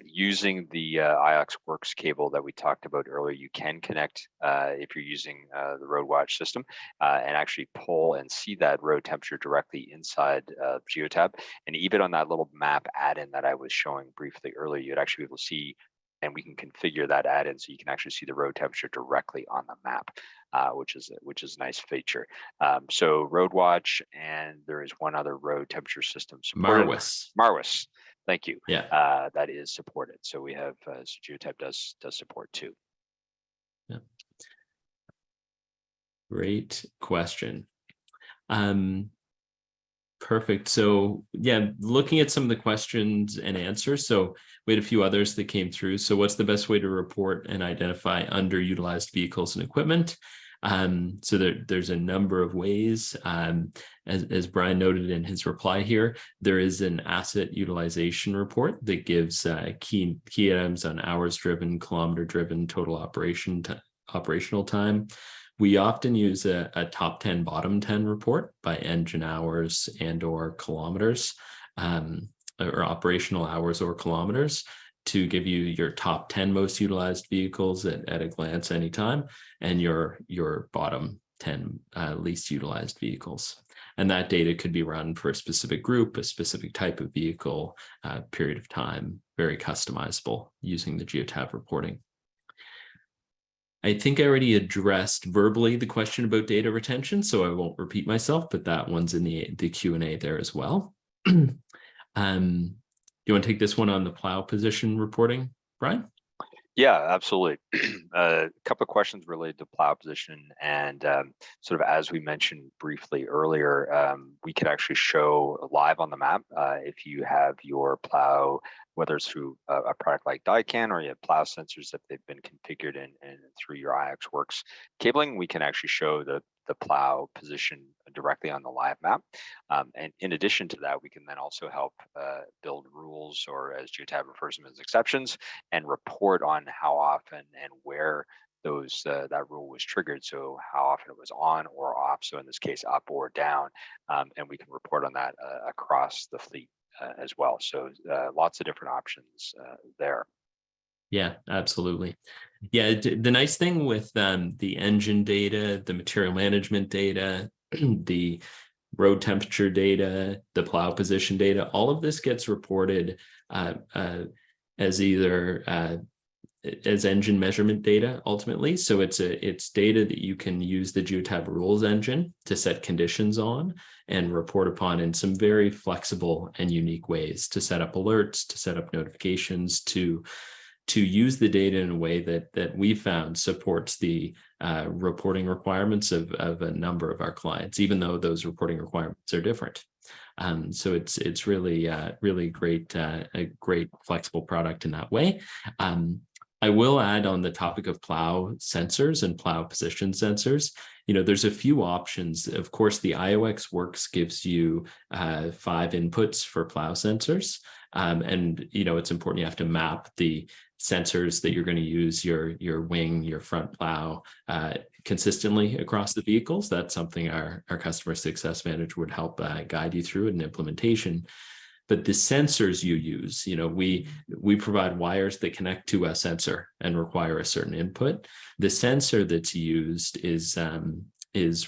Using the IOX Works cable that we talked about earlier, you can connect if you're using the Road Watch system and actually pull and see that road temperature directly inside Geotab. And even on that little map add-in that I was showing briefly earlier, you'd actually be able to see, and we can configure that add-in so you can actually see the road temperature directly on the map, which is a nice feature. So Road Watch, and there is one other road temperature system supported. Marwis. Thank you. Yeah. That is supported. So we have so Geotab does support too. Yeah. Great question. Perfect. So yeah, looking at some of the questions and answers. So we had a few others that came through. So what's the best way to report and identify underutilized vehicles and equipment? So there's a number of ways. As Brian noted in his reply here, there is an asset utilization report that gives key items on hours driven, kilometer driven, total operational time. We often use a top 10, bottom 10 report by engine hours and or kilometers, or operational hours or kilometers, to give you your top 10 most utilized vehicles at a glance anytime, and your bottom 10 least utilized vehicles. And that data could be run for a specific group, a specific type of vehicle, period of time, very customizable using the Geotab reporting. I think I already addressed verbally the question about data retention, so I won't repeat myself, but that one's in the Q&A there as well. You want to take this one on the plow position reporting, Brian? Yeah, absolutely. A couple of questions related to plow position, and sort of as we mentioned briefly earlier, we could actually show live on the map if you have your plow, whether it's through a product like Daikin or you have plow sensors that they've been configured in through your IOX Works cabling, we can actually show the plow position directly on the live map. And in addition to that, we can then also help build rules, or as Geotab refers to them as exceptions, and report on how often and where that rule was triggered. So how often it was on or off. So in this case, up or down, and we can report on that across the fleet as well. So lots of different options there. Yeah, absolutely. Yeah, the nice thing with the engine data, the material management data, the road temperature data, the plow position data. All of this gets reported as either as engine measurement data ultimately. So it's data that you can use the Geotab rules engine to set conditions on and report upon in some very flexible and unique ways, to set up alerts, to set up notifications, to use the data in a way that we found supports the reporting requirements of a number of our clients, even though those reporting requirements are different. So it's really really great, a great flexible product in that way. I will add, on the topic of plow sensors and plow position sensors, there's a few options. Of course, the IOX Works gives you 5 inputs for plow sensors. And, it's important you have to map the sensors that you're going to use, your wing, your front plow, consistently across the vehicles. That's something our customer success manager would help guide you through in implementation. But the sensors you use, we provide wires that connect to a sensor and require a certain input. The sensor that's used is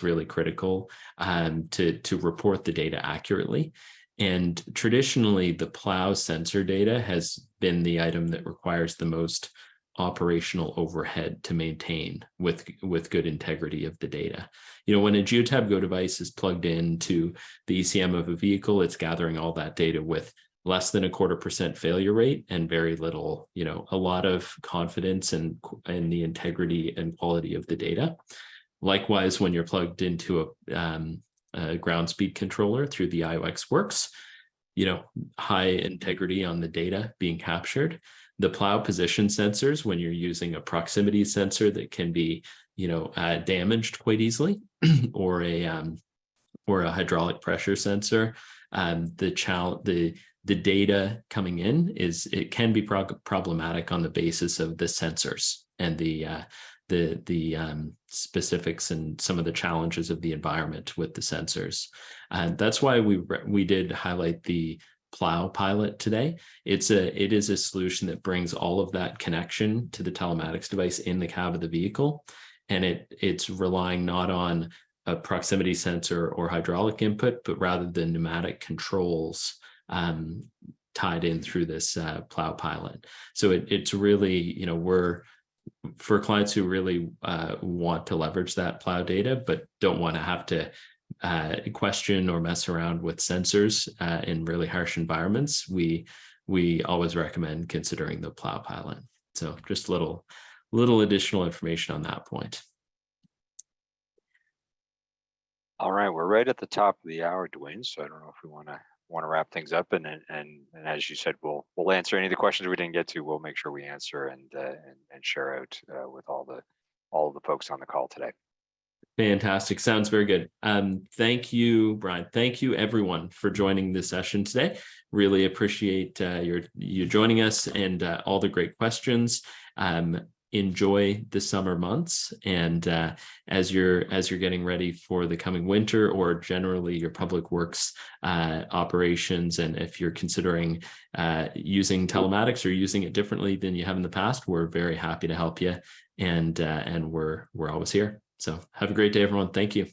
really critical to report the data accurately. And traditionally, the plow sensor data has been the item that requires the most operational overhead to maintain with good integrity of the data. When a Geotab Go device is plugged into the ECM of a vehicle, it's gathering all that data with less than 0.25% failure rate and very little, a lot of confidence in the integrity and quality of the data. Likewise, when you're plugged into a ground speed controller through the IOX Works, high integrity on the data being captured. The plow position sensors, when you're using a proximity sensor that can be, damaged quite easily, or a hydraulic pressure sensor, the data coming in it can be problematic on the basis of the sensors and the specifics and some of the challenges of the environment with the sensors. And that's why we did highlight the Plow Pilot today. It is a solution that brings all of that connection to the telematics device in the cab of the vehicle. And it's relying not on a proximity sensor or hydraulic input, but rather the pneumatic controls tied in through this Plow Pilot. So it's really, we're, for clients who really want to leverage that plow data, but don't want to have to question or mess around with sensors in really harsh environments, we always recommend considering the Plow Pilot. So just little additional information on that point. All right, we're right at the top of the hour, Dwayne. So I don't know if we want to wrap things up, and as you said, we'll answer any of the questions we didn't get to. We'll make sure we answer and share out with all of the folks on the call today. Fantastic. Sounds very good. Thank you, Brian. Thank you, everyone, for joining this session today. Really appreciate you joining us and all the great questions. Enjoy the summer months, and as you're getting ready for the coming winter, or generally your public works operations, and if you're considering using telematics or using it differently than you have in the past, we're very happy to help you, and we're always here. So have a great day, everyone. Thank you.